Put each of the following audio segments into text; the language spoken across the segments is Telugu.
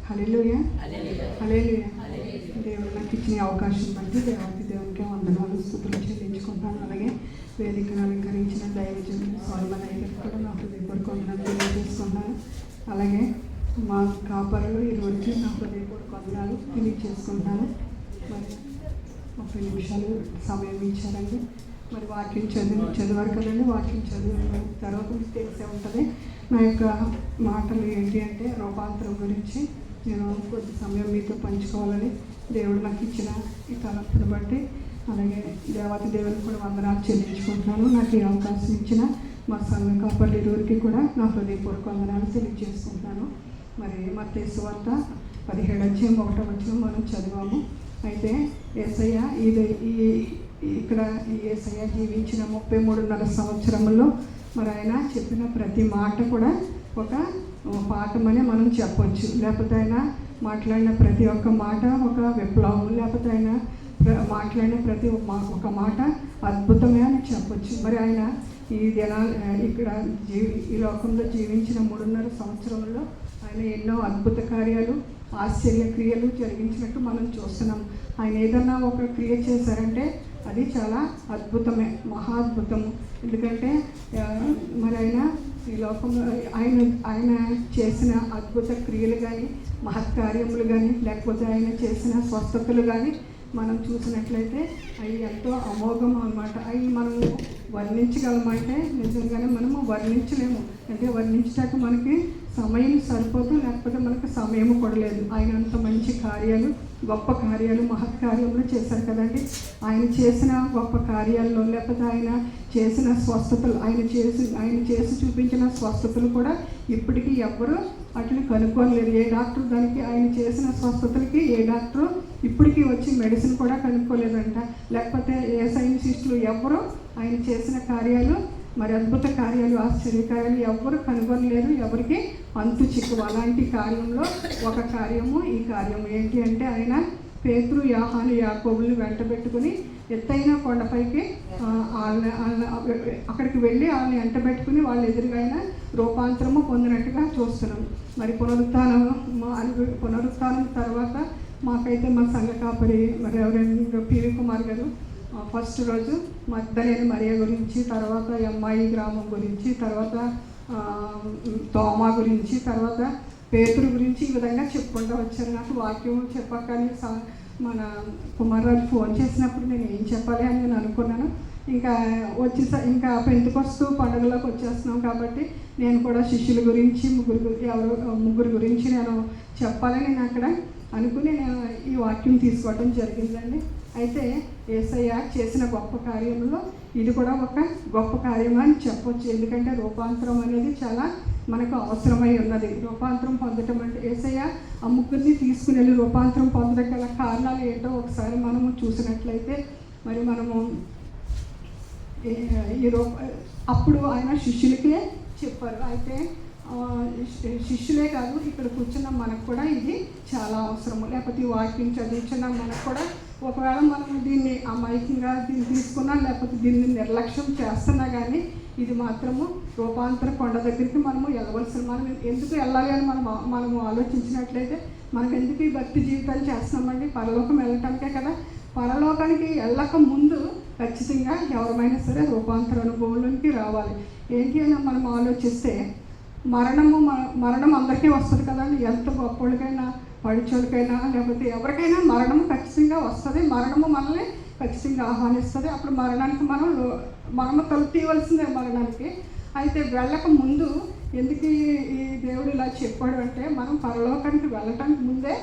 హల్లెలూయా హల్లెలూయా. దేవుడు నాకు ఇచ్చిన అవకాశం బట్టి దేవునికి వందనాలు స్తుతులు చెల్లించుకుంటాను. అలాగే వేదికను అలంకరించిన దైవజనులు సోలమన్ అయ్యగారికి కూడా నా హృదయపూర్వక వందనాలు తెలియజేసుకుంటాను. అలాగే మా కాపరులు ఈరోజు నా హృదయపూర్వక వందనాలు తెలియజేసుకుంటాను. మరి 30 నిమిషాలు సమయం ఇచ్చారండి. మరి వాక్యం చదివారు కదండి. వాక్యం చదివిన తర్వాత మీకు తెలిసే ఉంటుంది. నా యొక్క మాటలు ఏంటి అంటే రూపాంతరం గురించి నేను కొద్ది సమయం మీతో పంచుకోవాలని దేవుడు నాకు ఇచ్చిన ఈ తలపును బట్టి అలాగే దేవాతి దేవునికి కూడా వందనాలు చెల్లించుకుంటున్నాను. నాకు ఈ అవకాశం ఇచ్చిన మా సంఘ కాపర్లు ఇరువురికి కూడా నా హృదయపూర్వక వందనాలు తెలియజేసుకుంటున్నాను. మరి మత్తయి సువార్త 17:1 మనం చదివాము. అయితే యేసయ్య ఇక్కడ యేసయ్య జీవించిన 33.5 సంవత్సరంలో మరి ఆయన చెప్పిన ప్రతి మాట కూడా ఒక పాఠమనే మనం చెప్పొచ్చు. లేకపోతే ఆయన మాట్లాడిన ప్రతి ఒక్క మాట ఒక విప్లవం, లేకపోతే ఆయన మాట్లాడిన ప్రతి ఒక మాట అద్భుతమే అని చెప్పొచ్చు. మరి ఆయన ఈ ఇక్కడ ఈ లోకంలో జీవించిన 3.5 సంవత్సరంలో ఆయన ఎన్నో అద్భుత కార్యాలు, ఆశ్చర్య క్రియలు జరిగించినట్టు మనం చూస్తున్నాం. ఆయన ఏదన్నా ఒక క్రియ చేశారంటే అది చాలా అద్భుతమే, మహా అద్భుతము. ఎందుకంటే మరి ఆయన ఈ లోకంలో ఆయన చేసిన అద్భుత క్రియలు కానీ, మహత్కార్యములు కానీ, లేకపోతే ఆయన చేసిన స్వస్థతలు కానీ మనం చూసినట్లయితే అవి ఎంతో అమోఘం అన్నమాట. అవి మనము వర్ణించగలమంటే నిజంగానే మనము వర్ణించలేము. అంటే వర్ణించడానికి మనకి సమయం సరిపోదు, లేకపోతే మనకు సమయం కూడా లేదు. ఆయన అంత మంచి కార్యాలు, గొప్ప కార్యాలు, మహత్కార్యములు చేశారు కదండి. ఆయన చేసిన గొప్ప కార్యాల్లో లేకపోతే ఆయన చేసిన స్వస్థతలు, ఆయన చేసి చూపించిన స్వస్థతలు కూడా ఇప్పటికీ ఎవ్వరూ వాటిని కనుక్కోలేరు. ఏ డాక్టర్ దానికి ఆయన చేసిన స్వస్థతలకి ఏ డాక్టరు ఇప్పటికీ వచ్చి మెడిసిన్ కూడా కనుక్కోలేదంట. లేకపోతే ఏ సైంటిస్టులు ఎవ్వరూ ఆయన చేసిన కార్యాలు, మరి అద్భుత కార్యాలు, ఆశ్చర్య కార్యాలు ఎవ్వరు కనుగొనలేరు, ఎవరికి అంతు చిక్కు. అలాంటి కార్యంలో ఒక కార్యము ఈ కార్యము ఏంటి అంటే ఆయన పేతురు, యోహాను, యాకోబుల్ని వెంట పెట్టుకుని ఎత్తైన కొండపైకి అక్కడికి వెళ్ళి వాళ్ళని వెంట పెట్టుకుని వాళ్ళ ఎదురుగా ఆయన రూపాంతరము పొందినట్టుగా చూస్తున్నాం. మరి పునరుత్థానం తర్వాత మాకైతే మా సంఘ కాపరి మరి ఎవరైనా పివి కుమార్ గారు ఫస్ట్ రోజు మగ్దలేని మరియ గురించి, తర్వాత అమ్మాయి గ్రామం గురించి, తర్వాత తోమా గురించి, తర్వాత పేతురు గురించి ఈ విధంగా చెప్పుకుంటూ వచ్చారు. నాకు వాక్యం చెప్పాకని మన కుమార్రాజు ఫోన్ చేసినప్పుడు నేను ఏం చెప్పాలి అని నేను అనుకున్నాను. ఇంకా పెంతెకొస్తు పండుగలోకి వచ్చేస్తున్నాం కాబట్టి నేను కూడా శిష్యుల గురించి ముగ్గురు గురించి నేను చెప్పాలని నేను అక్కడ అనుకుని నేను ఈ వాక్యం తీసుకోవడం జరిగిందండి. అయితే యేసయ్య చేసిన గొప్ప కార్యంలో ఇది కూడా ఒక గొప్ప కార్యం అని చెప్పొచ్చు. ఎందుకంటే రూపాంతరం అనేది చాలా మనకు అవసరమై ఉన్నది. రూపాంతరం పొందటం అంటే యేసయ్య ఆ ముగ్గురిని తీసుకుని వెళ్ళి రూపాంతరం పొందడం గల కారణాలు ఏంటో ఒకసారి మనము చూసినట్లయితే మరి మనము అప్పుడు ఆయన శిష్యులకే చెప్పారు. అయితే శిష్యులే కాదు, ఇక్కడ కూర్చున్న మనకు కూడా ఇది చాలా అవసరము. లేకపోతే ఈ వాక్యం చదివించిన మనకు కూడా ఒకవేళ మనం దీన్ని అమాయకంగా దీన్ని తీసుకున్నా, లేకపోతే దీన్ని నిర్లక్ష్యం చేస్తున్నా కానీ ఇది మాత్రము రూపాంతర కొండ దగ్గరికి మనము వెళ్ళవలసిన, మనం ఎందుకు వెళ్ళాలి అని మనము ఆలోచించినట్లయితే మనకు ఎందుకు ఈ భక్తి జీవితాలు చేస్తున్నామండి? పరలోకం వెళ్ళటానికే కదా. పరలోకానికి వెళ్ళక ముందు ఖచ్చితంగా ఎవరైనా సరే రూపాంతర అనుభవంలోకి రావాలి. ఏంటి అని మనం ఆలోచిస్తే మరణం అందరికీ వస్తుంది కదండి. ఎంత గొప్పవాళ్ళకైనా, పడిచోళ్ళకైనా, లేకపోతే ఎవరికైనా మరణము ఖచ్చితంగా వస్తుంది. మరణము మనల్ని ఖచ్చితంగా ఆహ్వానిస్తుంది. అప్పుడు మనము తలుపు తీయవలసిందే మరణానికి. అయితే వెళ్ళక ముందు ఎందుకు ఈ దేవుడు ఇలా చెప్పాడు అంటే మనం పరలోకానికి వెళ్ళటానికి ముందే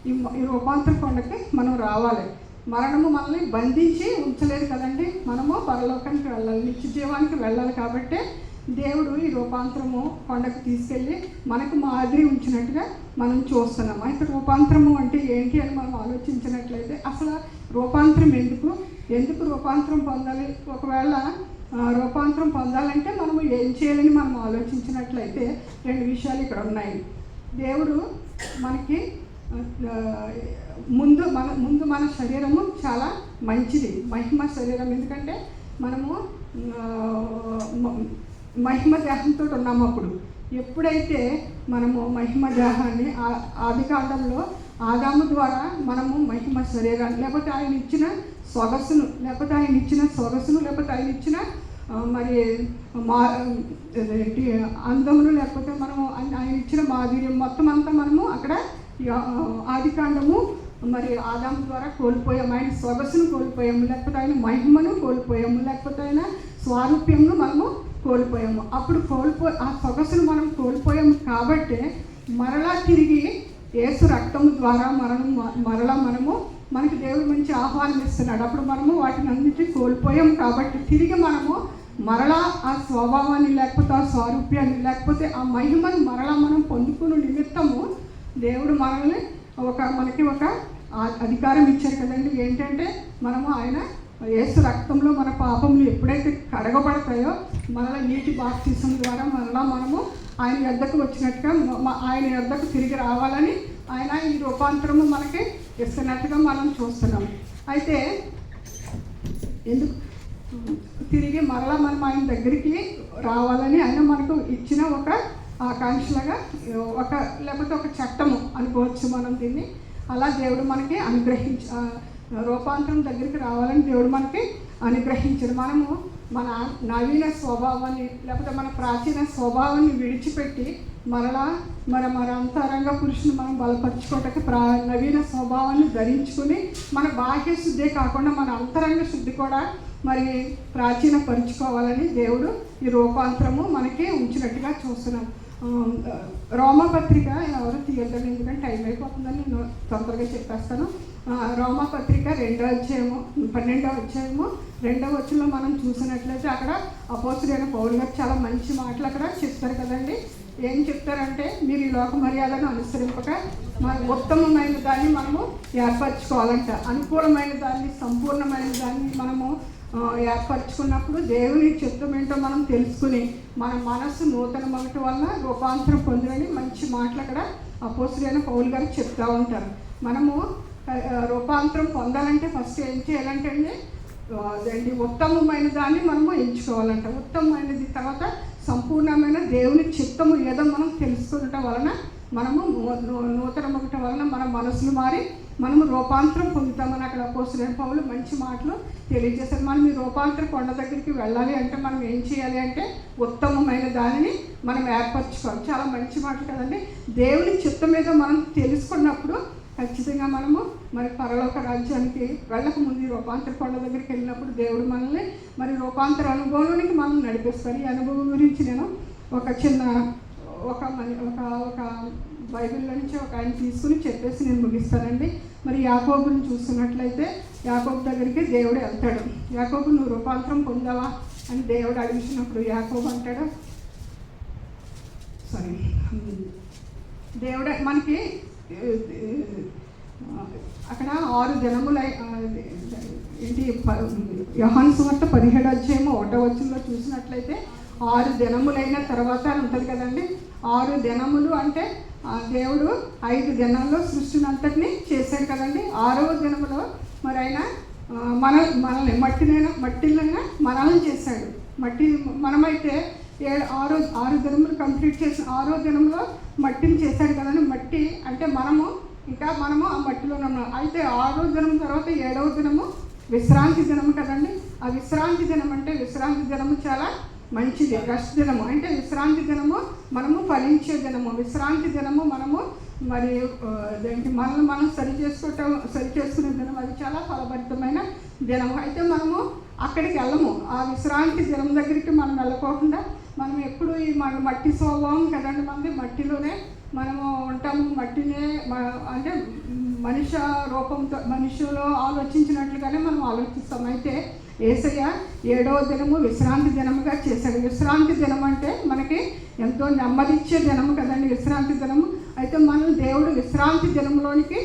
ఈ రూపాంతర కొండకి మనం రావాలి. మరణము మనల్ని బంధించి ఉంచలేదు కదండి. మనము పరలోకానికి వెళ్ళాలి, నిత్య జీవానికి వెళ్ళాలి. కాబట్టి దేవుడు ఈ రూపాంతరము కొండకు తీసుకెళ్ళి మనకు మాదిరి ఉంచినట్టుగా మనం చూస్తున్నాం. అయితే రూపాంతరము అంటే ఏంటి అని మనం ఆలోచించినట్లయితే అసలు రూపాంతరం ఎందుకు రూపాంతరం పొందాలి? ఒకవేళ రూపాంతరం పొందాలంటే మనము ఏం చేయాలని మనం ఆలోచించినట్లయితే 2 విషయాలు ఇక్కడ ఉన్నాయి. దేవుడు మనకి ముందు మన శరీరము చాలా మంచిది, మహిమ శరీరం. ఎందుకంటే మనము మహిమ దేహంతో ఉన్నాము. అప్పుడు ఎప్పుడైతే మనము మహిమ దేహాన్ని ఆది కాండంలో ఆదాము ద్వారా మనము మహిమ శరీరాన్ని లేకపోతే ఆయన ఇచ్చిన సొగసును లేకపోతే ఆయన ఇచ్చిన మరి అందమును లేకపోతే మనము ఆయన ఇచ్చిన మాధుర్యం మొత్తం అంతా మనము అక్కడ ఆది కాండము మరి ఆదాము ద్వారా కోల్పోయాము. ఆయన సొగసును కోల్పోయాము, లేకపోతే ఆయన మహిమను కోల్పోయాము, లేకపోతే ఆయన స్వారూప్యంను మనము కోల్పోయాము. అప్పుడు ఆ సొగసును మనం కోల్పోయాము కాబట్టి మరలా తిరిగి యేసు రక్తము ద్వారా మరలా మనకి దేవుడు మంచి ఆహ్వానం ఇస్తున్నాడు. అప్పుడు మనము వాటిని అన్నింటినీ కోల్పోయాము కాబట్టి తిరిగి మనము మరలా ఆ స్వభావాన్ని లేకపోతే ఆ స్వారూప్యాన్ని లేకపోతే ఆ మహిమను మరలా మనం పొందుకునే నిమిత్తము దేవుడు మనకి ఒక అధికారం ఇచ్చారు కదండి. ఏంటంటే మనము ఆయన యేసు రక్తంలో మన పాపములు ఎప్పుడైతే కడగబడతాయో మరలా నీటి బాప్తిసం ద్వారా మరలా మనము ఆయన యొద్దకు వచ్చినట్టుగా ఆయన యొద్దకు తిరిగి రావాలని ఆయన ఈ రూపాంతరము మనకి ఇస్తున్నట్టుగా మనం చూస్తున్నాం. అయితే ఎందుకు తిరిగి మరలా మనం ఆయన దగ్గరికి రావాలని ఆయన మనకు ఇచ్చిన ఒక ఆకాంక్షలుగా లేకపోతే ఒక చట్టము అనుకోవచ్చు మనం దీన్ని. అలా దేవుడు మనకి రూపాంతరం దగ్గరికి రావాలని దేవుడు మనకి అనుగ్రహించాడు. మనము మన నవీన స్వభావాన్ని లేకపోతే మన ప్రాచీన స్వభావాన్ని విడిచిపెట్టి మరలా మన అంతరంగ పురుషుని మనం బలపరుచుకోవటానికి నవీన స్వభావాన్ని ధరించుకుని మన బాహ్య శుద్ధే కాకుండా మన అంతరంగ శుద్ధి కూడా మరి ప్రాచీన పరుచుకోవాలని దేవుడు ఈ రూపాంతరము మనకి ఉంచినట్టుగా చూస్తున్నాం. రోమపత్రిక ఎవరు తీయద్దని, ఎందుకంటే టైం అయిపోతుందని నేను తొందరగా చెప్పేస్తాను. రోమపత్రిక 2వ అధ్యాయము 12వ అధ్యాయము 2వ వచనంలో మనం చూసినట్లయితే అక్కడ అపోస్తలుడైన పౌలు గారు చాలా మంచి మాటలు అక్కడ చెప్తారు కదండి. ఏం చెప్తారంటే, మీరు ఈ లోక మర్యాదను అనుసరింపక మన ఉత్తమమైన దాన్ని మనము ఏర్పరచుకోవాలంట. అనుకూలమైన దాన్ని, సంపూర్ణమైన దాన్ని మనము ఏర్పరచుకున్నప్పుడు దేవుని చిత్తం ఏంటో మనం తెలుసుకుని మన మనస్సు నూతన మొదటి వలన రూపాంతరం పొందులని మంచి మాటలు అక్కడ అపోస్తలుడైన పౌలు గారు చెప్తూ ఉంటారు. మనము రూపాంతరం పొందాలంటే ఫస్ట్ ఏం చేయాలంటే అండి ఉత్తమమైన దాన్ని మనము ఎంచుకోవాలంట. ఉత్తమమైనది తర్వాత సంపూర్ణమైన దేవుని చిత్తము ఏదో మనం తెలుసుకునటం వలన మనము నూతన మొదటి వలన మన మనసులు మారి మనము రూపాంతరం పొందుతామని అక్కడ అపోస్తలుడైన పౌలు మంచి మాటలు తెలియజేశారు. మనం ఈ రూపాంతర కొండ దగ్గరికి వెళ్ళాలి అంటే మనం ఏం చేయాలి అంటే ఉత్తమమైన దానిని మనం ఏర్పరచుకోవాలి. చాలా మంచి మాటలు కదండి. దేవుని చిత్తం మీద మనం తెలుసుకున్నప్పుడు ఖచ్చితంగా మనము మరి పరలోక రాజ్యానికి వెళ్ళకముందు ఈ రూపాంతర కొండ దగ్గరికి వెళ్ళినప్పుడు దేవుడు మనల్ని మరి రూపాంతర అనుభవంలోనికి మనం నడిపిస్తారు. ఈ అనుభవం గురించి నేను ఒక బైబిల్లో నుంచి ఒక ఆయన తీసుకుని చెప్పేసి నేను ముగిస్తానండి. మరి యాకోబుని చూస్తున్నట్లయితే యాకోబు దగ్గరికి దేవుడు వెళ్తాడు. యాకోబు, నువ్వు రూపాంతరం పొందావా అని దేవుడు అడిగినప్పుడు యాకోబు అంటాడు, దేవుడు మనకి అక్కడ 6 దినములు ఏంటి యోహాను సువార్త 17వ అధ్యాయము 1వ వచనంలో చూసినట్లయితే 6 దినములైన తర్వాత అని ఉంటుంది కదండి. 6 దినములు అంటే దేవుడు 5 దినాల్లో సృష్టిని అంతటిని చేశాడు కదండి. 6వ దినములో మరి ఆయన మనల్ని మట్టిలోనే మనల్ని చేశాడు. మనమైతే 6 దినములు కంప్లీట్ చేసిన 6వ దినంలో మట్టిని చేశాడు కదండి. మట్టి అంటే మనము ఆ మట్టిలో ఉన్నాం. అయితే 6వ దినం తర్వాత 7వ దినము విశ్రాంతి దినము కదండి. ఆ విశ్రాంతి దినం అంటే విశ్రాంతి దినము చాలా మంచిది. రెస్ట్ దినము అంటే విశ్రాంతి దినము మనము ఫలించే దినము. విశ్రాంతి దినము మనము మరి మనల్ని మనం సరి చేసుకునే దినం. అది చాలా ఫలభరితమైన దినము. అయితే మనము అక్కడికి వెళ్ళము. ఆ విశ్రాంతి దినం దగ్గరికి మనం వెళ్ళకోకుండా మనం ఎప్పుడు ఈ మట్టి స్వభావం కదండి, మనది మట్టిలోనే మనము ఉంటాము. మట్టినే అంటే మనిషి రూపంతో మనిషిలో ఆలోచించినట్లుగానే మనం ఆలోచిస్తాం. అయితే యేసయ్య 7వ దినము విశ్రాంతి దినముగా చేశాడు. విశ్రాంతి దినం అంటే మనకి ఎంతో నెమ్మదిచ్చే దినము కదండి విశ్రాంతి దినము. అయితే మనం దేవుడు విశ్రాంతి దినంలోనికి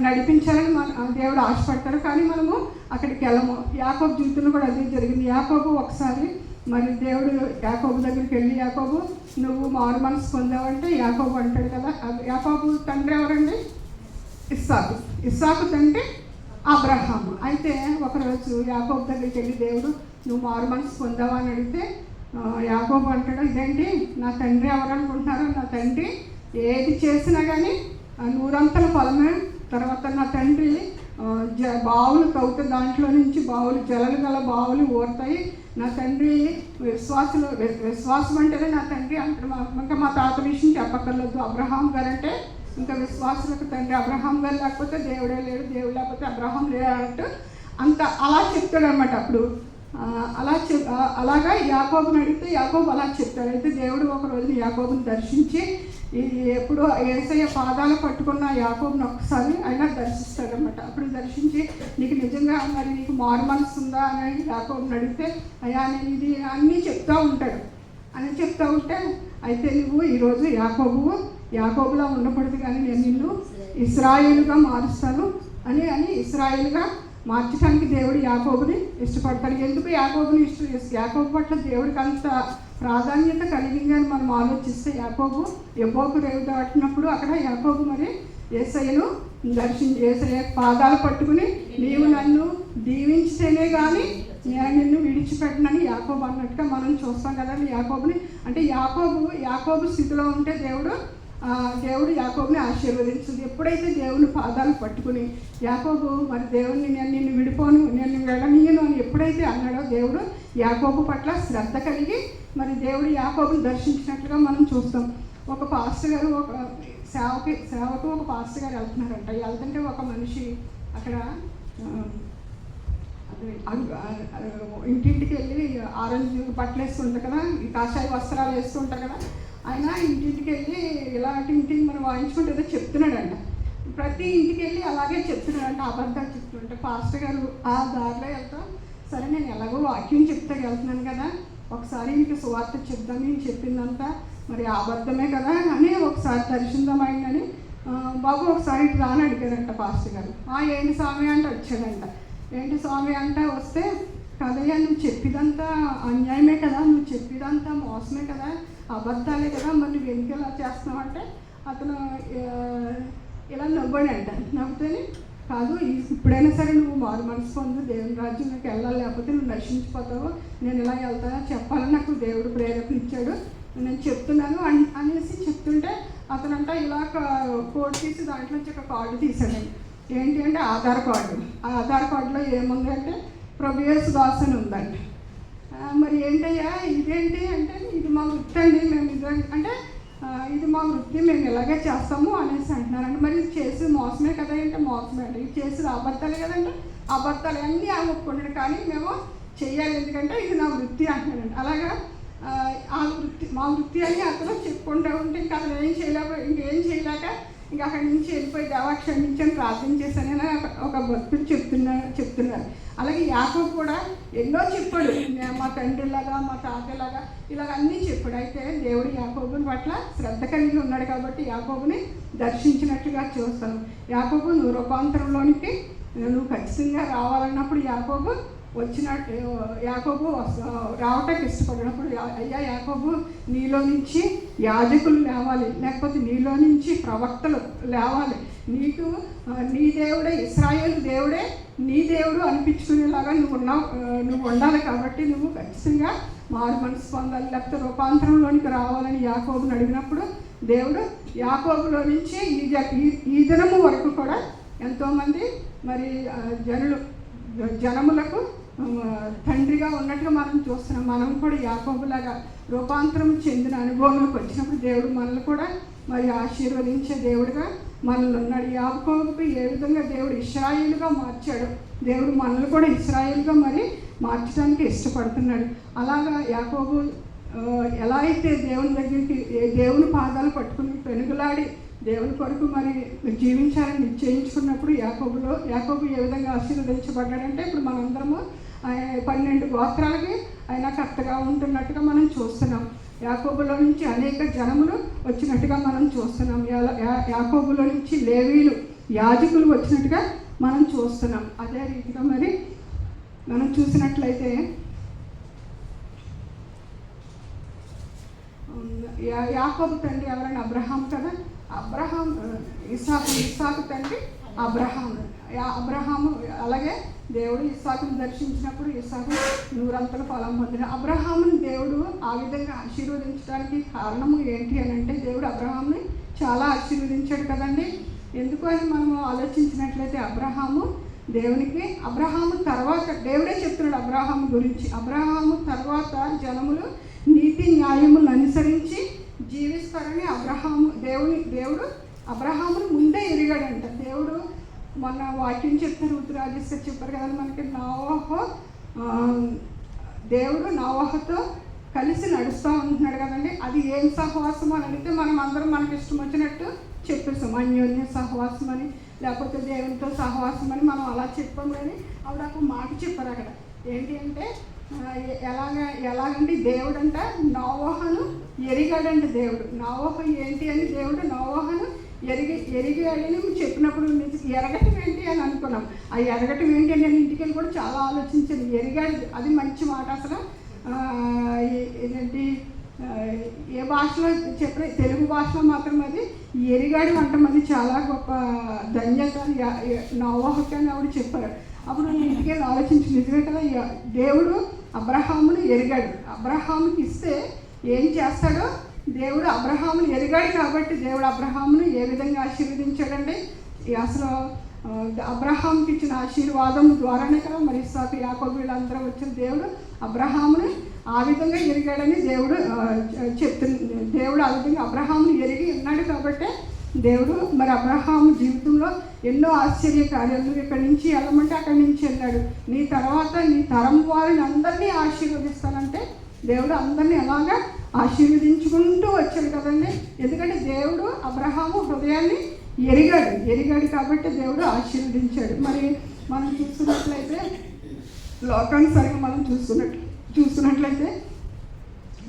నడిపించాలని దేవుడు ఆశపడతాడు. కానీ మనము అక్కడికి వెళ్ళము. యాకోబు జీవితంలో కూడా అదే జరిగింది. యాకోబు ఒకసారి మరి దేవుడు యాకోబు దగ్గరికి వెళ్ళి, యాకోబు నువ్వు మారు మనసు పొందావంటే యాకోబు అంటాడు కదా. యాకోబు తండ్రి ఎవరండి? ఇస్సాకు తండ్రి అబ్రహాము. అయితే ఒకరోజు యాకోబు దగ్గరికి వెళ్ళి దేవుడు నువ్వు మారు మనసు పొందావా అని అడిగితే యాకోబు అంటాడు, ఇదేంటి నా తండ్రి ఎవరు అనుకుంటున్నారు, నా తండ్రి ఏది చేసినా కానీ నూరంతల ఫలమే. తర్వాత నా తండ్రి బావులు తవ్వుతే దాంట్లో నుంచి బావులు జలలు గల బావులు ఊరుతాయి. నా తండ్రి విశ్వాసం అంటేనే నా తండ్రి అంటాడు. ఇంకా మా తాత విషయం చెప్పక్కర్లేదు. అబ్రహాం గారు అంటే ఇంకా విశ్వాసులకు తండ్రి. అబ్రహాం గారు లేకపోతే దేవుడే లేడు, దేవుడు లేకపోతే అబ్రహాం లేడు అన్నట్టు అంత అలా చెప్తాడు అనమాట. అప్పుడు అలాగా యాకోబుని అడిగితే యాకోబు అలా చెప్తాడు. అయితే దేవుడు ఒక రోజున యాకోబుని దర్శించి ఎప్పుడు యేసయ్య పాదాలు పట్టుకున్న యాకోబుని ఒక్కసారి ఆయన దర్శిస్తాడనమాట. అప్పుడు దర్శించి నీకు నిజంగా మరి నీకు మారు మనసు ఉందా అని యాకోబుని అడిగితే, అయ్యా నేను ఇది అన్నీ చెప్తూ ఉంటాడు అని చెప్తూ ఉంటే, అయితే నువ్వు ఈరోజు యాకోబులా ఉండకూడదు, కానీ నేను నిన్ను ఇశ్రాయేలుగా మారుస్తాను అని ఇశ్రాయేలుగా మార్చడానికి దేవుడు యాకోబుని ఇష్టపడతాడు. ఎందుకు యాకోబుని యాకోబు పట్ల దేవుడికి అంత ప్రాధాన్యత కలిగింది అని మనం ఆలోచిస్తే, యాకోబు యెబ్బోకు రేవు దాటినప్పుడు అక్కడ యాకోబు మరి యేసయ్యను యేసయ్య పాదాలు పట్టుకుని నీవు నన్ను దీవించితేనే కానీ నేను నిన్ను విడిచిపెట్టనని యాకోబు అన్నట్టుగా మనం చూస్తాం కదండి. యాకోబుని అంటే యాకోబు స్థితిలో ఉంటే దేవుడు యాకోబుని ఆశీర్వదించింది. ఎప్పుడైతే దేవుని పాదాలు పట్టుకుని యాకోబు మరి దేవుడిని నేను నిన్ను విడిపోను, నేను వెళ్ళనీయను అని ఎప్పుడైతే అన్నాడో దేవుడు యాకోబు పట్ల శ్రద్ధ కలిగి మరి దేవుడు యాకోబుని దర్శించినట్లుగా మనం చూస్తాం. ఒక పాస్టర్ గారు ఒక సేవకు ఒక పాస్టర్ గారు వెళ్తున్నారంట. వెళ్తుంటే ఒక మనిషి అక్కడ ఇంటింటికి వెళ్ళి ఆరెంజ్ బట్టలు వేస్తుంటారు కదా, కాషాయ వస్త్రాలు వేస్తుంటారు కదా, ఆయన ఇంటింటికి వెళ్ళి ఇలాంటి ఇంటికి మనం వాయించుకుంటే ఏదో చెప్తున్నాడంట. ప్రతి ఇంటికి వెళ్ళి అలాగే చెప్తున్నాడంట, అబద్ధాలు చెప్తుంటే పాస్టర్ గారు ఆ దారిలో వెళ్తాం, సరే నేను ఎలాగో వాక్యం చెప్తే వెళ్తున్నాను కదా, ఒకసారి మీకు సువార్త చెప్దాం, నేను చెప్పిందంతా మరి అబద్ధమే కదా అని ఒకసారి దర్శిందామైందని బాబు ఒకసారి ఇటు రాని అడిగారంట పాస్టర్ గారు. ఏంటి స్వామి అంటే వచ్చాడంట. ఏంటి స్వామి అంటే వస్తే, కదయ్యా నువ్వు చెప్పిదంతా అన్యాయమే కదా, నువ్వు చెప్పిదంతా మోసమే కదా, అబద్ధాలే కదా, మరి నువ్వు ఎందుకు ఇలా చేస్తున్నావు అంటే అతను ఇలా నవ్వాడంట. నవ్వుతేనే కాదు, ఇప్పుడైనా సరే నువ్వు మారు మనసు పొందు, దేవుని రాజ్యంలోకి వెళ్ళాలి, లేకపోతే నువ్వు నశించిపోతావు, నేను ఇలా వెళ్తానో చెప్పాలని నాకు దేవుడు ప్రేరేపణ ఇచ్చాడు, నేను చెప్తున్నాను అనేసి చెప్తుంటే అతనంట ఇలా కోడ్ తీసి దాంట్లో నుంచి ఒక కార్డు తీసాడండి. ఏంటి అంటే ఆధార్ కార్డు. ఆ ఆధార్ కార్డులో ఏముంది అంటే ప్రభు యేసు దాస్ అని ఉందండి. మరి ఏంటయ్యా ఇదేంటి అంటే, ఇది మా వృత్తి అండి, మేము ఇది అంటే ఇది మా వృత్తి, మేము ఇలాగే చేస్తాము అనేసి అంటున్నారండి. మరి ఇది చేసి మోసమే కదా అంటే మోసమే అండి, ఇది చేసేది అబద్ధాలే కదంటే అబద్ధాలు అన్నీ ఒప్పుకున్నాడు, కానీ మేము చెయ్యాలి ఎందుకంటే ఇది నా వృత్తి అంటున్నాడండి. అలాగా ఆ వృత్తి మా వృత్తి అని అతను చెప్పుకుంటూ ఉంటే ఇంకా అతను ఇంకేం చేయలేక ఇంకా అక్కడి నుంచి వెళ్ళిపోయి దేవా క్షమించని ప్రార్థన చేశానని ఒక భక్తుడు చెప్తున్నారు. అలాగే యాకోబు కూడా ఎన్నో చెప్పాడు, మా తండ్రిలాగా మా తాతలాగా ఇలాగ అన్నీ చెప్పాడు. అయితే దేవుడు యాకోబుని పట్ల శ్రద్ధ కలిగి ఉన్నాడు కాబట్టి యాకోబుని దర్శించినట్టుగా చూస్తాను. యాకోబు నువ్వు రూపాంతరంలోనికి నువ్వు ఖచ్చితంగా రావాలన్నప్పుడు యాకోబు రావటానికి ఇష్టపడినప్పుడు, అయ్యా యాకోబు నీలో నుంచి యాజకులు లేవాలి, లేకపోతే నీలో నుంచి ప్రవక్తలు లేవాలి, నీకు నీ దేవుడే ఇశ్రాయేలు దేవుడే నీ దేవుడు అనిపించుకునేలాగా నువ్వు ఉండాలి, కాబట్టి నువ్వు ఖచ్చితంగా మారు మనసు పొందాలి, లేకపోతే రూపాంతరంలోనికి రావాలని యాకోబుని అడిగినప్పుడు దేవుడు యాకోబులో నుంచి ఈ దినము వరకు కూడా ఎంతోమంది మరి జనములకు తండ్రిగా ఉన్నట్టుగా మనం చూస్తున్నాం. మనం కూడా యాకోబులాగా రూపాంతరం చెందిన అనుభవంలోకి వచ్చినప్పుడు దేవుడు మనల్ని కూడా మరి ఆశీర్వదించే దేవుడిగా మనల్ని ఉన్నాడు. యాకోబుకు ఏ విధంగా దేవుడు ఇశ్రాయేలుగా మార్చాడు, దేవుడు మనల్ని కూడా ఇశ్రాయేలుగా మరి మార్చడానికి ఇష్టపడుతున్నాడు. అలాగా యాకోబు ఎలా అయితే దేవుని దగ్గరికి దేవుని పాదాలు పట్టుకుని పెనుగులాడి దేవుని కొరకు మరి జీవించాలని నిశ్చయించుకున్నప్పుడు యాకోబు ఏ విధంగా ఆశీర్వదించబడ్డాడంటే, ఇప్పుడు మనందరము 12 గోత్రాలకి ఆయన కర్తగా ఉంటున్నట్టుగా మనం చూస్తున్నాం. యాకోబులో నుంచి అనేక జనములు వచ్చినట్టుగా మనం చూస్తున్నాం. యాకోబులో నుంచి లేవీలు యాజకులు వచ్చినట్టుగా మనం చూస్తున్నాం. అదే రీతిగా మరి మనం చూసినట్లయితే యాకోబు తండ్రి ఎవరైనా అబ్రహాం కదా, ఇస్సాకు తండ్రి అబ్రహాము అలాగే దేవుడు ఇస్సాకును దర్శించినప్పుడు ఇస్సాకు 100 ఫలం పొందిన అబ్రహాముని దేవుడు ఆ విధంగా ఆశీర్వదించడానికి కారణము ఏంటి అని అంటే దేవుడు అబ్రహాముని చాలా ఆశీర్వదించాడు కదండి. ఎందుకు అని మనం ఆలోచించినట్లయితే అబ్రహాము తర్వాత దేవుడే చెప్తున్నాడు అబ్రహాము గురించి. అబ్రహాము తర్వాత జనములు నీతి న్యాయములను అనుసరించి జీవిస్తారని దేవుడు అబ్రహామును ముందే ఎరిగాడంట. దేవుడు మొన్న వాక్యం చెప్తారు, ఋతురాజేశ్వర్ చెప్పారు కదా మనకి, దేవుడు నోవహుతో కలిసి నడుస్తూ ఉంటున్నాడు కదండి. అది ఏం సహవాసం అని అడిగితే మనం అందరం మనకి ఇష్టం వచ్చినట్టు చెప్పేస్తాం, అన్యోన్య సహవాసం అని, లేకపోతే దేవునితో సహవాసం అని మనం అలా చెప్పాం. కానీ ఆవిడ ఒక మాట చెప్పారు అక్కడ, ఏంటి అంటే ఎలాగంటే దేవుడు అంట నోవహును ఎరిగాడంట. దేవుడు నోవహు ఏంటి అని దేవుడు నోవహును ఎరిగాడని చెప్పినప్పుడు ఎరగటం ఏంటి అని అనుకున్నాం. ఆ ఎరగటం ఏంటి అని నేను ఇంటికి వెళ్ళి కూడా చాలా ఆలోచించాను. ఎరిగాడు అది మంచి మాట. అసలు ఏంటంటే ఏ భాషలో చెప్పిన తెలుగు భాషలో మాత్రం అది ఎరిగాడు అంటాం, అది చాలా గొప్ప ధన్యత నోవహుకి అని ఆవిడ చెప్పారు. అప్పుడు నేను ఇంటికి వెళ్ళి ఆలోచించి నిజమే కదా, దేవుడు అబ్రహామును ఎరిగాడు. అబ్రహాముకి ఇస్తే ఏం చేస్తాడో దేవుడు అబ్రహామును ఎరిగాడు కాబట్టి దేవుడు అబ్రహామును ఏ విధంగా ఆశీర్వదించాడండి. అసలు అబ్రహాంకి ఇచ్చిన ఆశీర్వాదం ద్వారానే కదా మరి ఇస్సాకు యాకోబు వీళ్ళందరూ వచ్చిన దేవుడు అబ్రహాముని ఆ విధంగా ఎరిగాడని దేవుడు దేవుడు ఆ విధంగా అబ్రహాముని ఎరిగి ఉన్నాడు కాబట్టి దేవుడు మరి అబ్రహాము జీవితంలో ఎన్నో ఆశ్చర్య కార్యాలు ఇక్కడి నుంచి వెళ్ళమంటే అక్కడి నుంచి వెళ్ళాడు. నీ తర్వాత నీ తరం వారిని అందరినీ ఆశీర్వదిస్తానంటే దేవుడు అందరినీ అలాగా ఆశీర్వదించుకుంటూ వచ్చాడు కదండి. ఎందుకంటే దేవుడు అబ్రహాము హృదయాన్ని ఎరిగాడు కాబట్టి దేవుడు ఆశీర్వదించాడు. మరి మనం చూస్తున్నట్లయితే లోకానుసారంగా మనం చూస్తున్నట్లయితే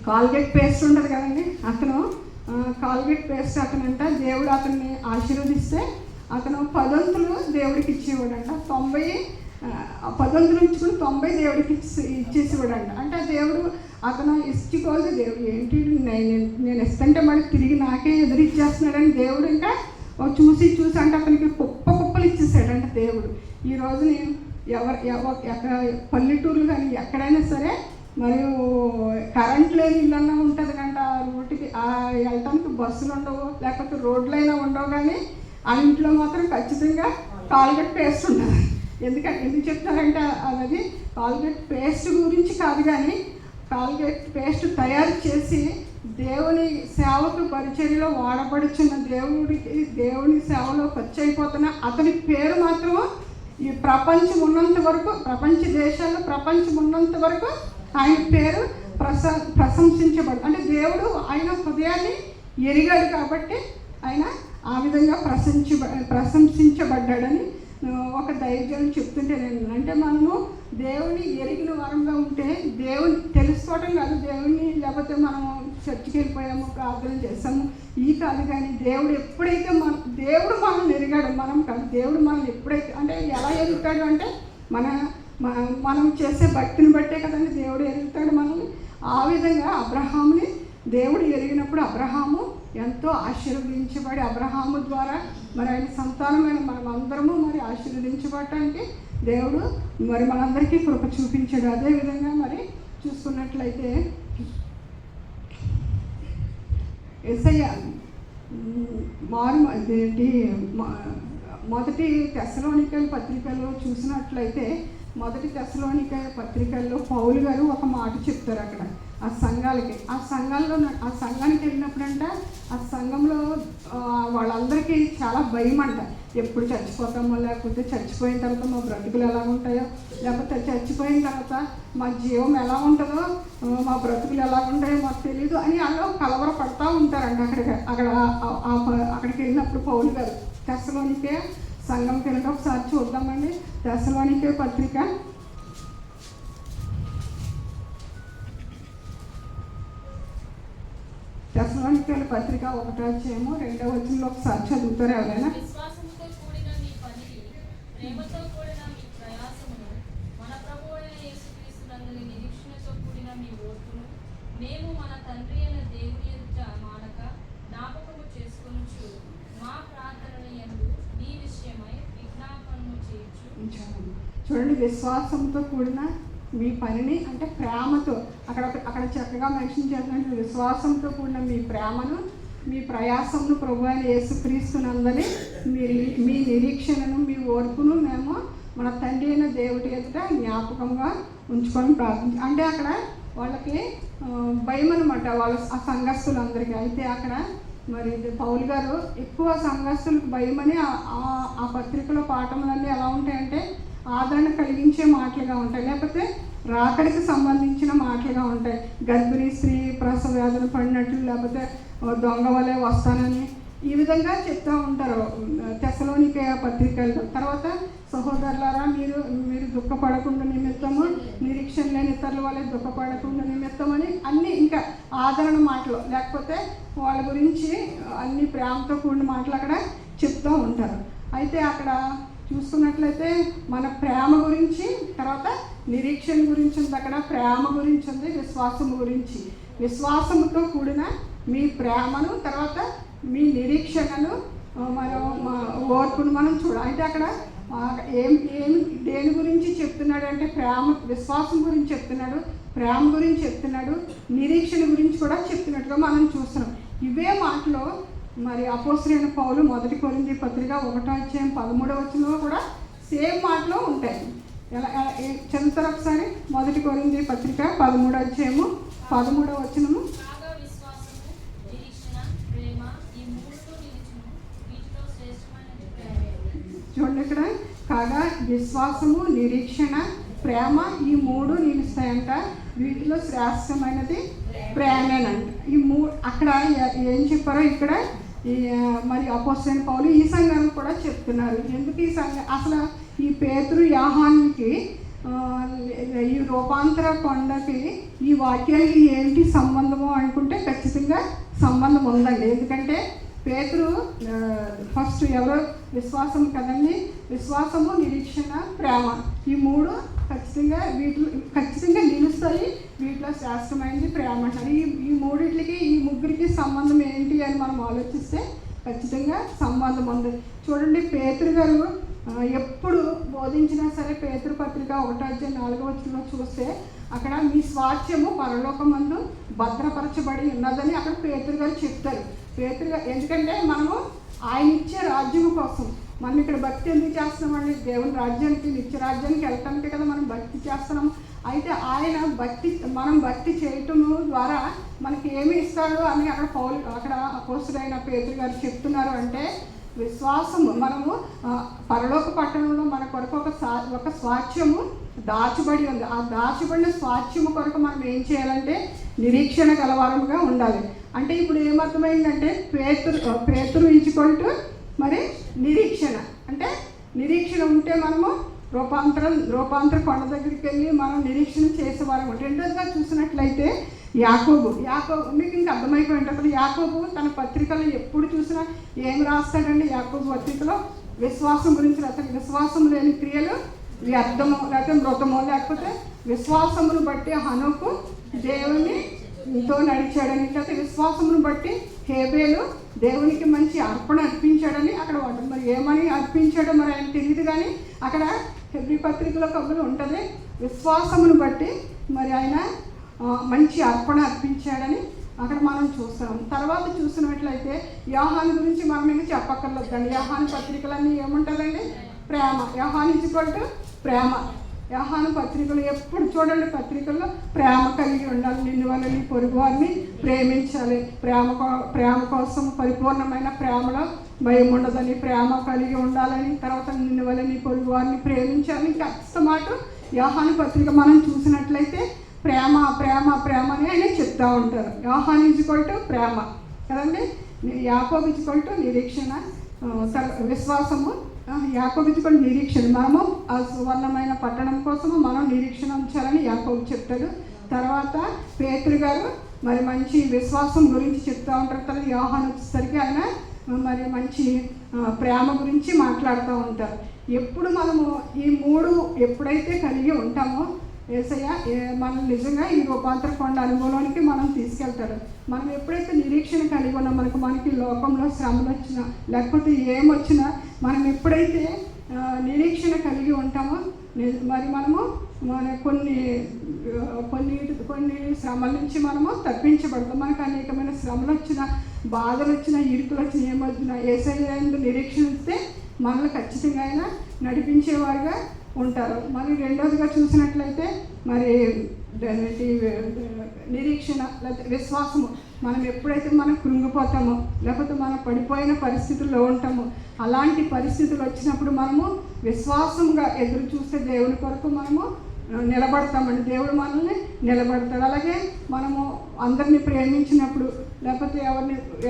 కాల్గేట్ పేస్ట్ ఉంటుంది కదండి, అతను కాల్గేట్ పేస్ట్ అతనంట దేవుడు అతన్ని ఆశీర్వదిస్తే అతను 10 దేవుడికి ఇచ్చేవాడంట. 10 ఉంచుకుని 90 దేవుడికి ఇచ్చేసేవాడంట. అంటే దేవుడు అతను ఇచ్చుకోవాలి. దేవుడు ఏంటి నేను ఇస్తుంటే మళ్ళీ తిరిగి నాకే ఎదురిచ్చేస్తున్నాడని దేవుడు ఇంకా చూసి అంటే అతనికి కుప్పలు ఇచ్చేసాడంట దేవుడు. ఈ రోజు నేను పల్లెటూరు కానీ ఎక్కడైనా సరే మరియు కరెంట్ లేని ఇళ్ళన్నా ఉంటుంది కంట, రోడ్డుకి వెళ్ళటానికి బస్సులు ఉండవు, లేకపోతే రోడ్లైనా ఉండవు, కానీ ఆ ఇంట్లో మాత్రం ఖచ్చితంగా కాల్గేట్ పేస్ట్ ఉంటుంది. ఎందుకు చెప్తారంటే అది కాల్గేట్ పేస్ట్ గురించి కాదు, కానీ కాల్గేట్ పేస్ట్ తయారు చేసి దేవుని సేవకు పరిచర్యలో వాడబడుచున్న దేవుని సేవలో ఖర్చు అయిపోతున్న అతని పేరు మాత్రం ఈ ప్రపంచం ఉన్నంత వరకు, ప్రపంచ దేశాల్లో ప్రపంచం ఉన్నంత వరకు ఆయన పేరు ప్రశంసించబడు. అంటే దేవుడు ఆయన హృదయాన్ని ఎరిగాడు కాబట్టి ఆయన ఆ విధంగా ప్రశంసించబడ్డాడని ఒక దైవజనుడు చెప్తుంటే నేను, అంటే మనము దేవుని ఎరిగిన వారంగా ఉంటే దేవుని తెలుసుకోవటం కాదు, దేవుని లేకపోతే మనము చర్చికి వెళ్ళిపోయాము, ప్రార్థన చేస్తాము ఈ కాదు, కానీ దేవుడు ఎప్పుడైతే దేవుడు మనల్ని ఎరిగాడు, మనం కాదు, దేవుడు మనల్ని ఎప్పుడైతే అంటే ఎలా ఎరుగుతాడు అంటే మనం చేసే భక్తిని బట్టే కదండి దేవుడు ఎరుగుతాడు మనల్ని. ఆ విధంగా అబ్రహాముని దేవుడు ఎరిగినప్పుడు అబ్రహాము ఎంతో ఆశీర్వదించబడి అబ్రహాము ద్వారా మరి ఆయన సంతానమైన మనమందరము మరి ఆశీర్వదించబడటానికి దేవుడు మరి మనందరికీ కృప చూపించాడు. అదేవిధంగా మరి చూసుకున్నట్లయితే యేసయ్య మొదటి తెస్సలోనికల పత్రికలో చూసినట్లయితే మొదటి తెస్సలోనిక పత్రికల్లో పౌలు గారు ఒక మాట చెప్తారు అక్కడ ఆ సంఘానికి వెళ్ళినప్పుడంట ఆ సంఘంలో వాళ్ళందరికీ చాలా భయం అంట. ఎప్పుడు చచ్చిపోతామో, లేకపోతే చచ్చిపోయిన తర్వాత మా బ్రతుకులు ఎలా ఉంటాయో, లేకపోతే చచ్చిపోయిన తర్వాత మా జీవం ఎలా ఉంటుందో, మా బ్రతుకులు ఎలా ఉంటాయో మాకు తెలీదు అని అలా కలవరపడతా ఉంటారంట. అక్కడికి వెళ్ళినప్పుడు పౌలు గారు తెస్సలోనికే సంఘంకి వెళ్ళి ఒకసారి చూద్దామండి. తెస్సలోనికే పత్రిక తెస్సలోనికల పత్రిక 1వ అధ్యాయము 2వ వచనంలో ఒకసారి చదువుతారు ఎవరైనా. మేము మన తండ్రి అయిన దేవుని ఎదుట మానక జ్ఞాపకము చేసుకొనుచు మా ప్రార్థనల యందు నీ విషయమై చూడండి, విశ్వాసంతో కూడిన మీ పనిని, అంటే ప్రేమతో, అక్కడ చక్కగా మెన్షన్ చేసినట్టు విశ్వాసంతో కూడిన మీ ప్రేమను, మీ ప్రయాసమును ప్రభు అయిన యేసుక్రీస్తునందని మీ నిరీక్షణను, మీ ఓర్పును మేము మన తండ్రి అయిన దేవుడి ఎదుట జ్ఞాపకంగా ఉంచుకొని ప్రార్థించి, అంటే అక్కడ వాళ్ళకి భయం అనమాట, వాళ్ళ ఆ సంఘస్థులందరికీ. అయితే అక్కడ మరి పౌలు గారు ఎక్కువ సంఘస్థులకు భయమని ఆ పత్రికలో పాఠములన్నీ ఎలా ఉంటాయంటే ఆదరణ కలిగించే మాటలుగా ఉంటాయి, లేకపోతే రాకడికి సంబంధించిన మాటలుగా ఉంటాయి. గర్భిణీ స్త్రీ ప్రసవ వేదన పడినట్లు, లేకపోతే దొంగ వలె వస్తానని ఈ విధంగా చెప్తూ ఉంటారు తెస్సలోనికే పత్రికల్లో. తర్వాత సహోదరులారా, మీరు దుఃఖపడకుండా నిమిత్తము, నిరీక్షణ లేని ఇతరుల వల్ల దుఃఖపడకుండా నిమిత్తం అని అన్నీ ఇంకా ఆదరణ మాటలు, లేకపోతే వాళ్ళ గురించి అన్ని ప్రేమతో కూడిన మాటలు అక్కడ చెప్తూ ఉంటారు. అయితే అక్కడ చూసుకున్నట్లయితే మన ప్రేమ గురించి, తర్వాత నిరీక్షణ గురించి ఉంది, అక్కడ ప్రేమ గురించి ఉంది, విశ్వాసము గురించి. విశ్వాసముతో కూడిన మీ ప్రేమను, తర్వాత మీ నిరీక్షణను, మనం ఓర్పును మనం చూడాలి. అయితే అక్కడ దేని గురించి చెప్తున్నాడు అంటే విశ్వాసం గురించి చెప్తున్నాడు, ప్రేమ గురించి చెప్తున్నాడు, నిరీక్షణ గురించి కూడా చెప్తున్నట్టుగా మనం చూస్తున్నాం. ఇవే మాటలో మరి అపోస్తలుడైన పౌలు 1 కొరింథీ పత్రిక 1:13 కూడా సేమ్ మాటలో ఉంటాయి. ఎలా చదువుతారు ఒకసారి? 1 కొరింథీ పత్రిక 13:13 చూడండి, ఇక్కడ కాగా విశ్వాసము, నిరీక్షణ, ప్రేమ ఈ 3 నిలుస్తాయంట, వీటిలో శ్రేష్టమైనది ప్రేమేనంట. ఈ అక్కడ ఏం చెప్పారో ఇక్కడ మరి అపోస్తలుడైన పౌలు ఈ సంఘానికి కూడా చెప్తున్నారు. ఎందుకు ఈ సంఘం అసలు ఈ పేతురు యోహానుకి ఈ రూపాంతర కొండకి ఈ వాక్యానికి ఏంటి సంబంధము అనుకుంటే ఖచ్చితంగా సంబంధం ఉందండి. ఎందుకంటే పేతురు ఫస్ట్ ఎవరో విశ్వాసం కదండి, విశ్వాసము, నిరీక్షణ, ప్రేమ ఈ 3 ఖచ్చితంగా నిలుస్తాయి. వీటిలో శ్రేష్టమైనది ప్రేమ అంటారు. ఈ మూడింటికి, ఈ ముగ్గురికి సంబంధం ఏంటి అని మనం ఆలోచిస్తే ఖచ్చితంగా సంబంధం ఉంది. చూడండి, పేతురు గారు ఎప్పుడు బోధించినా సరే పేతురు పత్రిక 1:4 చూస్తే అక్కడ మీ స్వాస్థ్యము పరలోకమందు భద్రపరచబడి ఉన్నదని అక్కడ పేతురు గారు చెప్తారు. ఎందుకంటే మనము ఆయన ఇచ్చే రాజ్యము కోసం మనం ఇక్కడ భక్తి ఎందుకు చేస్తున్నామండి? దేవుని రాజ్యానికి, నిత్య రాజ్యానికి వెళ్ళటానికి కదా మనం భక్తి చేస్తున్నాం. అయితే ఆయన మనం భక్తి చేయటం ద్వారా మనకి ఏమి ఇస్తాడు అని అక్కడ అపోస్తలుడైన పేతురు గారు చెప్తున్నారు. అంటే విశ్వాసము, మనము పరలోక పట్టణంలో మన కొరకు ఒక స్వాస్థ్యము దాచబడి ఉంది. ఆ దాచబడిన స్వాస్థ్యము కొరకు మనం ఏం చేయాలంటే నిరీక్షణ గలవారముగా ఉండాలి. అంటే ఇప్పుడు ఏమర్థమైందంటే పేతురు ఈజ్వల్ టు మరి నిరీక్షణ. అంటే నిరీక్షణ ఉంటే మనము రూపాంతర కొండ దగ్గరికి వెళ్ళి మనం నిరీక్షణ చేసేవారం. రెండోదిగా చూసినట్లయితే యాకోబు మీకు ఇంకా అర్థమైపోయింది. యాకోబు తన పత్రికలో ఎప్పుడు చూసినా ఏం రాస్తాడండి? యాకోబు పత్రికలో విశ్వాసం గురించి రాస్తాడు. విశ్వాసం లేని క్రియలు వ్యర్థము, లేకపోతే మృతము, లేకపోతే విశ్వాసమును బట్టి హనోకు దేవునితో నడిచాడని, లేకపోతే విశ్వాసమును బట్టి హేబేలు దేవునికి మంచి అర్పణ అర్పించాడని అక్కడ వాడు. మరి ఏమని అర్పించాడో మరి ఆయన తెలియదు, కానీ అక్కడ హెబ్రీ పత్రికలో కబులు ఉంటుంది. విశ్వాసమును బట్టి మరి ఆయన మంచి అర్పణ అర్పించాడని అక్కడ మనం చూస్తాం. తర్వాత చూసినట్లయితే యోహాను గురించి మనం ఇంకా చెప్పక్కర్లేదండి. యోహాను పత్రికలన్నీ ఏముంటుందండి? ప్రేమ. యోహాను ఈజ్వల్ టు ప్రేమ. యోహాను పత్రికలు ఎప్పుడు చూడండి, పత్రికల్లో ప్రేమ కలిగి ఉండాలి. నిన్ను వల్ల నీ పొరుగు వారిని ప్రేమించాలి. ప్రేమ కోసం పరిపూర్ణమైన ప్రేమలో భయం ఉండదని, ప్రేమ కలిగి ఉండాలని, తర్వాత నిన్ను వల్ల నీ పొరుగు వారిని ప్రేమించాలి. ఇంకా అస్తమాట యోహాను పత్రిక మనం చూసినట్లయితే ప్రేమ ప్రేమ ప్రేమ అని ఆయన చెప్తూ ఉంటారు. యోహాను ఈజ్వల్ టు ప్రేమ కదండి. యాకోబు ఈజ్వల్ టు నిరీక్షణ, విశ్వాసము. యాకోబు ఈజ్వల్ టు నిరీక్షణ. మనము ఆ సువర్ణమైన పట్టణం కోసము మనం నిరీక్షణ ఉంచాలని యాకోబు చెప్తాడు. తర్వాత పేతురు గారు మరి మంచి విశ్వాసం గురించి చెప్తూ ఉంటారు. తర్వాత యోహాను వచ్చేసరికి ఆయన మరి మంచి ప్రేమ గురించి మాట్లాడుతూ ఉంటారు. ఎప్పుడు మనము ఈ 3 ఎప్పుడైతే కలిగి ఉంటామో యేసయ్య మనం నిజంగా ఈ రూపాంతర కొండ అనుభవంలోనికి మనం తీసుకెళ్తాడు. మనం ఎప్పుడైతే నిరీక్షణ కలిగి ఉన్నాం, మనకి లోకంలో శ్రమలు వచ్చినా లేకపోతే ఏమొచ్చినా మనం ఎప్పుడైతే నిరీక్షణ కలిగి ఉంటామో మరి మనము కొన్ని శ్రమల నుంచి మనము తప్పించబడతాం. మనకు అనేకమైన శ్రమలు వచ్చిన, బాధలు వచ్చిన, ఇరుకులు వచ్చిన, ఏమొచ్చినా యేసయ్య యందు నిరీక్షణ ఇస్తే మనల్ని ఖచ్చితంగా ఆయన నడిపించేవారుగా ఉంటారు. మరి రెండోదిగా చూసినట్లయితే మరి నిరీక్షణ లేకపోతే విశ్వాసము. మనం ఎప్పుడైతే మనం కృంగిపోతామో లేకపోతే మనం పడిపోయిన పరిస్థితుల్లో ఉంటామో అలాంటి పరిస్థితులు వచ్చినప్పుడు మనము విశ్వాసంగా ఎదురు చూస్తే దేవుని కొరకు మనము నిలబడతామండి. దేవుడు మనల్ని నిలబడతాడు. అలాగే మనము అందరినీ ప్రేమించినప్పుడు లేకపోతే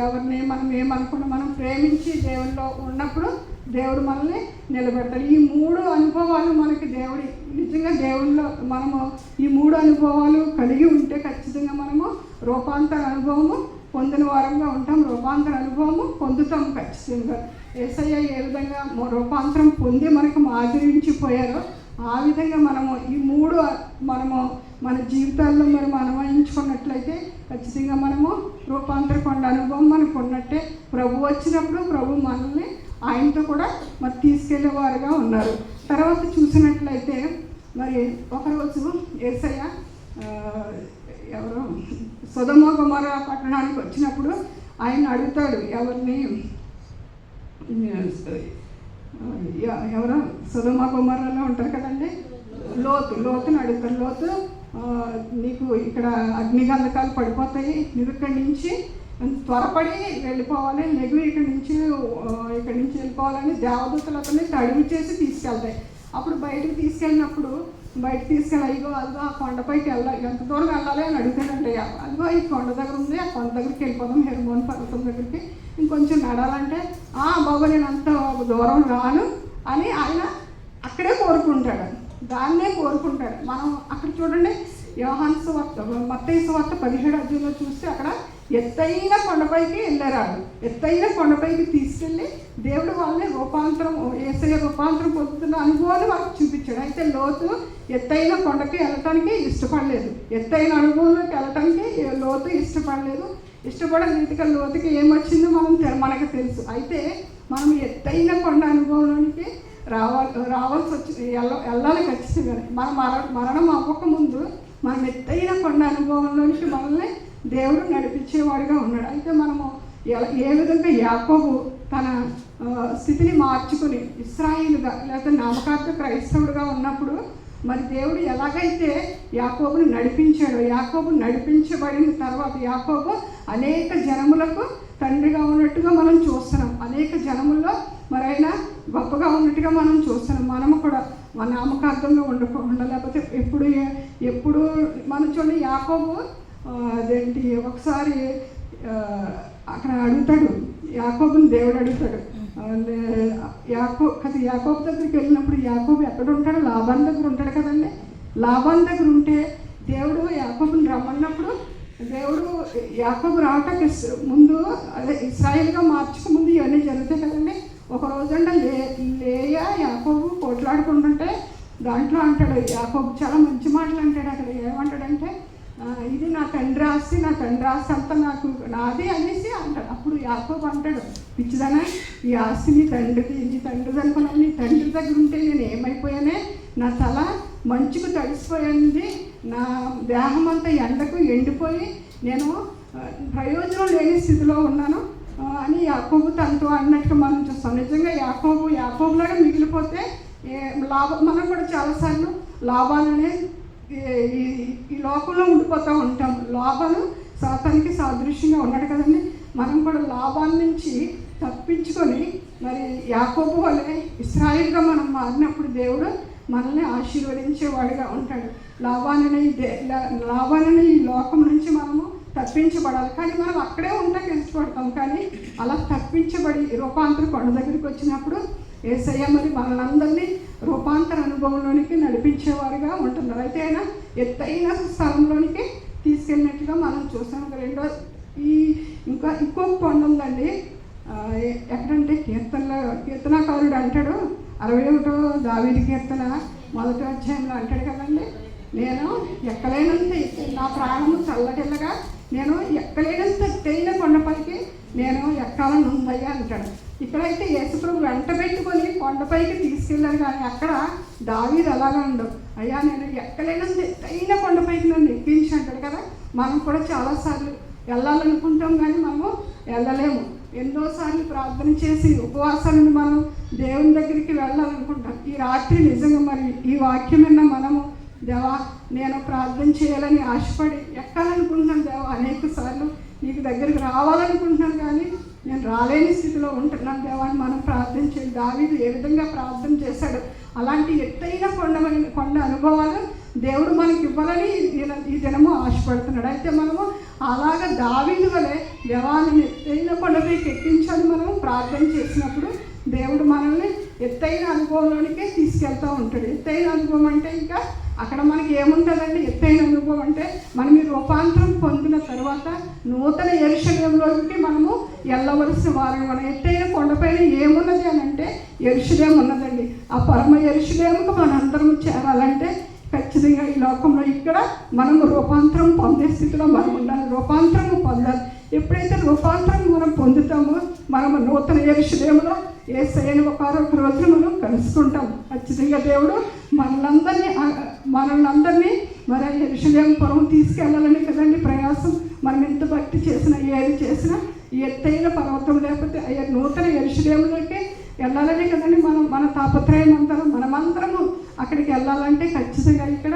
ఎవరిని మనం ఏమనుకున్నా మనం ప్రేమించి దేవునిలో ఉన్నప్పుడు దేవుడు మనల్ని నిలబెడతాడు. ఈ 3 అనుభవాలు మనకి దేవుడి నిజంగా దేవుడిలో మనము ఈ 3 అనుభవాలు కలిగి ఉంటే ఖచ్చితంగా మనము రూపాంతర అనుభవము పొందిన వారంగా ఉంటాం. రూపాంతర అనుభవము పొందుతాం ఖచ్చితంగా. యేసయ్య ఏ విధంగా రూపాంతరం పొంది మనకు ఆచరించిపోయారో ఆ విధంగా మనము ఈ 3 మనము మన జీవితాల్లో మనం అన్వయించుకున్నట్లయితే ఖచ్చితంగా మనము రూపాంతర కొండ అనుభవం మనకు ఉన్నట్టే. ప్రభు వచ్చినప్పుడు ప్రభు మనల్ని ఆయనతో కూడా మరి తీసుకెళ్ళేవారుగా ఉన్నారు. తర్వాత చూసినట్లయితే మరి ఒకరోజు యేసయ్య ఎవరో సొదొమ గొమొర్ర పట్టణానికి వచ్చినప్పుడు ఆయన అడుగుతాడు, ఎవరో సొదొమ గొమొర్రలో ఉంటారు కదండి, లోతుని అడుగుతారు. లోతు, నీకు ఇక్కడ అగ్నిగంధకాలు పడిపోతాయి, నువ్వు ఇక్కడి నుంచి త్వరపడి వెళ్ళిపోవాలి, నెగు ఇక్కడి నుంచి వెళ్ళిపోవాలని దేవదూతలు అతన్ని తడివి చేసి తీసుకెళ్తాయి. అప్పుడు బయటకు తీసుకెళ్ళినప్పుడు అయ్యో అదిగో ఆ కొండపైకి వెళ్ళాలి, ఎంత దూరం వెళ్ళాలి అని అడుగుతాడండి. అదిగో ఈ కొండ దగ్గర ఉంది, ఆ కొండ దగ్గరికి వెళ్ళిపోదాం, హెర్మోన్ పర్వతం దగ్గరికి, ఇంకొంచెం నడాలంటే బాబు నేను అంత దూరం రాను అని ఆయన అక్కడే కోరుకుంటాడు, దాన్నే కోరుకుంటాడు. మనం అక్కడ చూడండి యోహాను సువార్త, మత్తయి సువార్త 17వ అధ్యాయంలో చూస్తే అక్కడ ఎత్తైన కొండపైకి వెళ్ళారు. ఎత్తైన కొండపైకి తీసుకెళ్ళి దేవుడు వాళ్ళని యేసయ్య రూపాంతరం పొందుతున్న అనుభవాన్ని వాళ్ళకి చూపించాడు. అయితే లోతు ఎత్తైన కొండకి వెళ్ళటానికి ఇష్టపడలేదు, ఎత్తైన అనుభవంలోకి వెళ్ళటానికి లోతు ఇష్టపడని రీతిగా లోతుకి ఏమొచ్చిందో మనకు తెలుసు. అయితే మనం ఎత్తైన కొండ అనుభవంలోనికి రావాల్సి వచ్చింది, వెళ్ళాలి ఖచ్చితంగా. మన మరణం అవ్వకముందు మనం ఎత్తైన కొండ అనుభవంలోనికి మనల్ని దేవుడు నడిపించేవాడుగా ఉన్నాడు. అయితే మనము ఏ విధంగా యాకోబు తన స్థితిని మార్చుకుని ఇశ్రాయేలుగా లేకపోతే నామకార్థ క్రైస్తవుడుగా ఉన్నప్పుడు మరి దేవుడు ఎలాగైతే యాకోబుని నడిపించాడో, యాకోబు నడిపించబడిన తర్వాత యాకోబు అనేక జనములకు తండ్రిగా ఉన్నట్టుగా మనం చూస్తున్నాం. అనేక జనముల్లో మరి ఆయన గొప్పగా ఉన్నట్టుగా మనం చూస్తున్నాం. మనము కూడా మన నామకార్థంగా ఉండకుండా లేకపోతే ఎప్పుడు మనం చూడండి యాకోబు ఒకసారి అక్కడ అడుగుతాడు, యాకోబుని దేవుడు అడుగుతాడు. యాకోబు దగ్గరికి వెళ్ళినప్పుడు యాకోబు ఎక్కడ ఉంటాడు? లాబాన్ దగ్గర ఉంటాడు కదండి. లాబాన్ దగ్గర ఉంటే దేవుడు యాకోబుని రమ్మన్నప్పుడు దేవుడు యాకోబు రావటానికి ముందు అదే ఇశ్రాయేల్గా మార్చుకు ముందు ఇవన్నీ జరుగుతాయి కదండి. ఒక రోజంటే లేయా యాకోబు పోట్లాడుకుంటుంటే దాంట్లో అంటాడు యాకోబు చాలా మంచి మాటలు అంటాడు. అక్కడ ఏమంటాడంటే ఇది నా తండ్రి ఆస్తి అంతా నాకు నాది అనేసి అంటాడు. అప్పుడు యాకోబు అంటాడు, పిచ్చిదనా, ఈ ఆస్తి నీ తండ్రిది అనుకున్నాను, నీ తండ్రి దగ్గర ఉంటే నేను ఏమైపోయానే, నా తల మంచుకు తడిసిపోయింది, నా దేహం అంతా ఎండకు ఎండిపోయి నేను ప్రయోజనం లేని స్థితిలో ఉన్నాను అని యాకోబు తనతో అన్నట్టుగా మనం చూస్తాం. నిజంగా యాకోబులాగా మిగిలిపోతే మనం కూడా చాలాసార్లు లాభాలనే ఈ లోకంలో ఉండిపోతూ ఉంటాం. లాభాలు సాతానికి సాదృశ్యంగా ఉన్నాడు కదండి. మనం కూడా లాభాల నుంచి తప్పించుకొని మరి యాకోబు వలె ఇశ్రాయేలుగా మనం మారినప్పుడు దేవుడు మనల్ని ఆశీర్వదించేవాడిగా ఉంటాడు. లాభాలని ఈ లోకం నుంచి మనము తప్పించబడాలి. కానీ మనం అక్కడే ఉండడానికి ఇష్టపడతాం. కానీ అలా తప్పించబడి రూపాంతర కొండ దగ్గరికి వచ్చినప్పుడు యేసయ్య మరి మనందరినీ రూపాంతర అనుభవంలోనికి నడిపించేవారుగా ఉంటున్నారు. అయితే ఆయన ఎత్తైన స్థలంలోనికి తీసుకెళ్ళినట్టుగా మనం చూస్తాం. ఇంకో కొండ ఉందండి. ఎక్కడంటే కీర్తనాకారుడు అంటాడు, 61వ దావీదు కీర్తన 1వ అధ్యాయంలో అంటాడు కదండి, నేను ఎక్కలేనంత నా ప్రాణము చల్లటిల్లగా నేను ఎక్కలేనంత ఎత్తైన కొండపైకి నేను ఎక్కాలని ఉందయ్యా అంటాడు. ఇక్కడైతే యేసుప్రభు వెంట పెట్టుకొని కొండపైకి తీసుకెళ్ళారు. కానీ అక్కడ దావీదు అలాగా ఉండవు. అయ్యా నేను ఎక్కలేనంత ఎత్తైన కొండపైకి నన్ను ఎక్కించి అంటాడు కదా. మనం కూడా చాలాసార్లు వెళ్ళాలనుకుంటాం కానీ మనము వెళ్ళలేము. ఎన్నోసార్లు ప్రార్థన చేసి ఉపవాసాలను మనం దేవుని దగ్గరికి వెళ్ళాలనుకుంటాం. ఈ రాత్రి నిజంగా మరి ఈ వాక్యం విన్న మనము దేవా నేను ప్రార్థన చేయాలని ఆశపడి ఎక్కాలనుకుంటున్నాను దేవా, అనేక సార్లు నీకు దగ్గరికి రావాలనుకుంటున్నాను కానీ నేను రాలేని స్థితిలో ఉంటున్నాను దేవా అని మనం ప్రార్థన చేయాలి. దావీదు ఏ విధంగా ప్రార్థన చేశాడు, అలాంటి ఎత్తైన కొండ అనుభవాలు దేవుడు మనకి ఇవ్వాలని ఈ దినము ఆశపడుతున్నాడు. అయితే మనము అలాగ దావీదు వలె దేవాన్ని ఎత్తైన కొండపైకి ఎక్కించాలని మనము ప్రార్థన చేసినప్పుడు దేవుడు మనల్ని ఎత్తైన అనుభవంలోనికే తీసుకెళ్తూ ఉంటాడు. ఎత్తైన అనుభవం అంటే ఇంకా అక్కడ మనకి ఏముంటుందండి? ఎత్తైన అనుభవం అంటే మనం ఈ రూపాంతరం పొందిన తర్వాత నూతన యెరూషలేములోకి మనము వెళ్ళవలసిన వారు. మన ఎత్తైన కొండపైన ఏమున్నది అని అంటే యెరూషలేము ఉన్నదండి. ఆ పరమ యెరూషలేముకు మనందరం చేరాలంటే ఖచ్చితంగా ఈ లోకంలో ఇక్కడ మనము రూపాంతరం పొందే స్థితిలో మనం ఉండాలి. రూపాంతరం పొందాలి. ఎప్పుడైతే రూపాంతరం మనం పొందుతామో మనము నూతన యెరూషలేములో యేసయ్యను ఒకరొక రోజున మనం కలుసుకుంటాం. ఖచ్చితంగా దేవుడు మనల్ని మరి యెరూషలేము పురం తీసుకెళ్ళాలని కదండి ప్రయాసం. మనం ఎంత భక్తి చేసినా ఏది చేసినా ఎత్తైన పర్వతం లేకపోతే నూతన యెరూషలేములోకి వెళ్ళాలని కదండి మన తాపత్రయం అంటారు. మనమందరము అక్కడికి వెళ్ళాలంటే ఖచ్చితంగా ఇక్కడ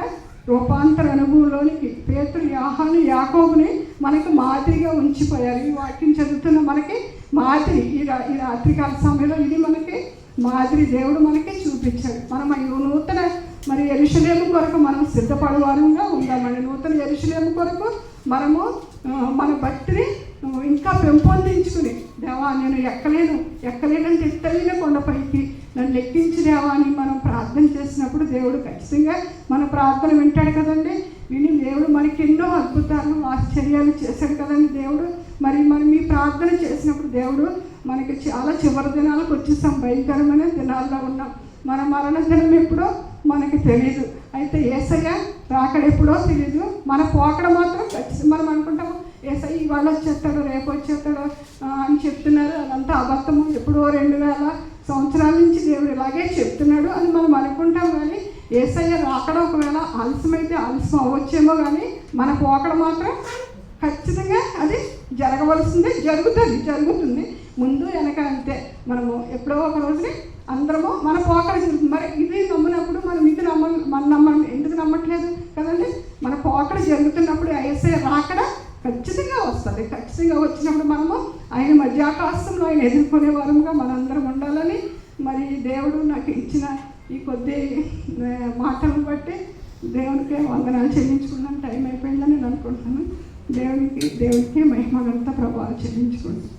రూపాంతర అనుభవంలోనికి పేతురు, యోహాను, యాకోబుని మనకు మాదిరిగా ఉంచిపోయారు. ఈ వాక్యం చదువుతున్న మనకి మాదిరి ఈ రాత్రికాల సమయంలో ఇది మనకి మాదిరి దేవుడు మనకి చూపించాడు. మనం ఈ నూతన మరి యెరూషలేము కొరకు మనం సిద్ధపడేవారుగా ఉందామండి. నూతన యెరూషలేము కొరకు మనము మన భక్తిని ఇంకా పెంపొందించుకుని దేవా నేను ఎక్కలేనంటే ఎత్తైన కొండపైకి నన్ను ఎక్కించి దేవా అని మనం ప్రార్థన చేసినప్పుడు దేవుడు ఖచ్చితంగా మన ప్రార్థన వింటాడు కదండి. విని దేవుడు మనకి ఎన్నో అద్భుతాలు ఆశ్చర్యాలు చేశాడు కదండి దేవుడు. మరి మీ ప్రార్థన చేసినప్పుడు దేవుడు మనకి చాలా చివరి దినాలకు వచ్చేసాం. భయంకరమైన దినాల్లో ఉన్నాం. మన మరణ దినం ఎప్పుడో మనకి తెలియదు. అయితే యేసయ్య రాకడెప్పుడో తెలియదు. మన పోకడ మాత్రం ఖచ్చితంగా మనం అనుకుంటాము యేసయ్య ఇవాళ వచ్చేస్తాడు రేపు వచ్చేస్తాడు అని చెప్తున్నారు. అదంతా అబద్ధము. ఎప్పుడో 2000 సంవత్సరాల నుంచి దేవుడు ఇలాగే చెప్తున్నాడు అని మనం అనుకుంటాం. కానీ యేసయ్య రాకడ ఒకవేళ ఆలస్యమైతే ఆలస్యం అవ్వచ్చేమో కానీ మన పోకడ మాత్రం ఖచ్చితంగా అది జరుగుతుంది. ముందు వెనక అంతే. మనము ఎప్పుడో ఒక రోజుని అందరము మన పోకడ జరుగుతుంది. మరి ఇది నమ్మినప్పుడు మనం ఇది నమ్మం ఎందుకు నమ్మట్లేదు కదండి? మన పోకడ జరుగుతున్నప్పుడు యేసయ్య రాకడ ఖచ్చితంగా వస్తుంది. ఖచ్చితంగా వచ్చినప్పుడు మనము ఆయన మధ్యాకాశంలో ఆయన ఎదుర్కొనే వారముగా మనందరం ఉండాలని మరి దేవుడు నాకు ఇచ్చిన ఈ కొద్ది మాటలను బట్టి దేవునికి వందనాలు చెల్లించుకున్నాను. టైం అయిపోయిందని నేను అనుకుంటున్నాను. దేవుడికి మహిమనంతా ప్రభావం చెల్లించుకుంటాను.